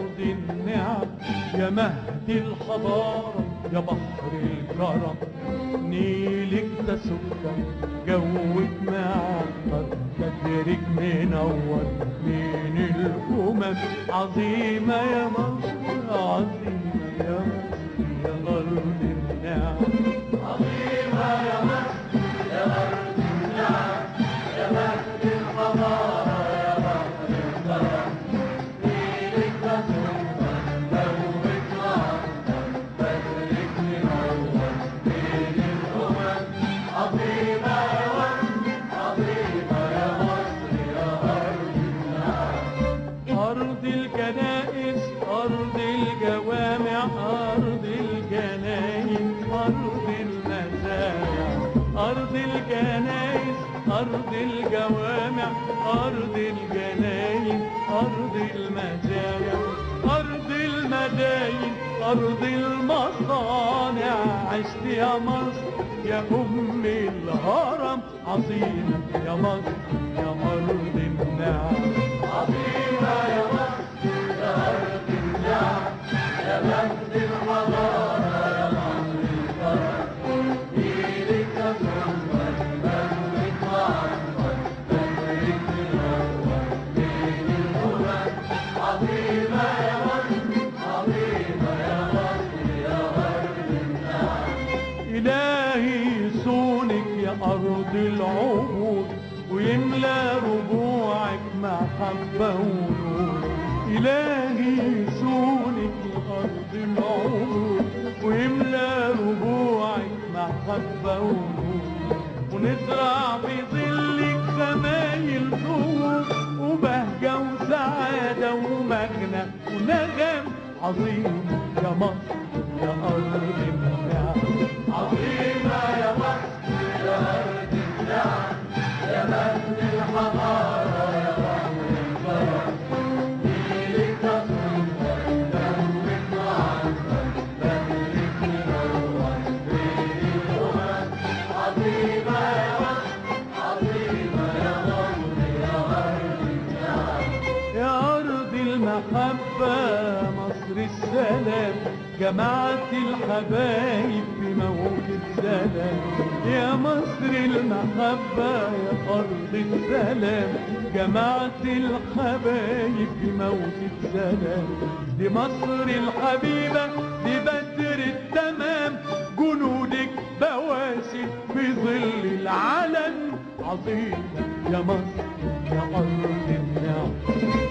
أرض النعم، يا مهد الحضارة يا بحر الكرم. نيلك ده سكر، جوك معطر، بدرك منور بين الأمم. عظيمة يا مصر، عظيمة يا مصر يا أرض النعم. عظيمة يا مصر يا أرض النعم، يا مهد الحضارة يا بحر الكرم. نيلك ده سكر، جوك معطر، بدرك منور بين الأمم. عظيمة يا مصر، عظيمة يا مصر يا أرض النعم. أرض الكنائس، أرض الجوامع، أرض الجناين، أرض المزارع. أرض الكنائس، أرض الجوامع، أرض الجناين، أرض المزارع، أرض المداين، أرض المصانع. عشت يا مصر يا أم الهرم، عظيمة يا مصر يا أرض النعم. عظيمة يا مصر يا أرض النعم، يا مهد الحضارة يا بحر الكرم. نيلك ده سكر، جوك معطر، بدرك منور بين الأمم. عظيمة يا مصر، عظيمة يا مصر يا أرض النعم. إلهي صونك يا أرض العبور، ويملى ربوعك محبة ونور. إلهي صونك يا أرض العبور، ويملى ربوعك محبة ونور. ونزرع في ظلك خمايل زهور، وبهجة وسعادة ومجنى ونغم. عظيم يا مصر يا أرض النعم. عظيمة يا مصر يا أرض النعم، يا مهد الحضارة يا بحر الكرم. نيلك ده سكر، جوك معطر، بدرك منور بين الأمم. عظيمة يا مصر، عظيمة يا مصر يا أرض النعم. يا أرض المحبة مصر السلام، جمعت الحبايب في موكب سلام. يا مصر المحبة يا أرض السلام، جمعت الحبايب في موكب سلام. دي مصر الحبيبة، دي بدر التمام، جنودك بواسل في ظل العلم. عظيم يا مصر يا أرض النعم.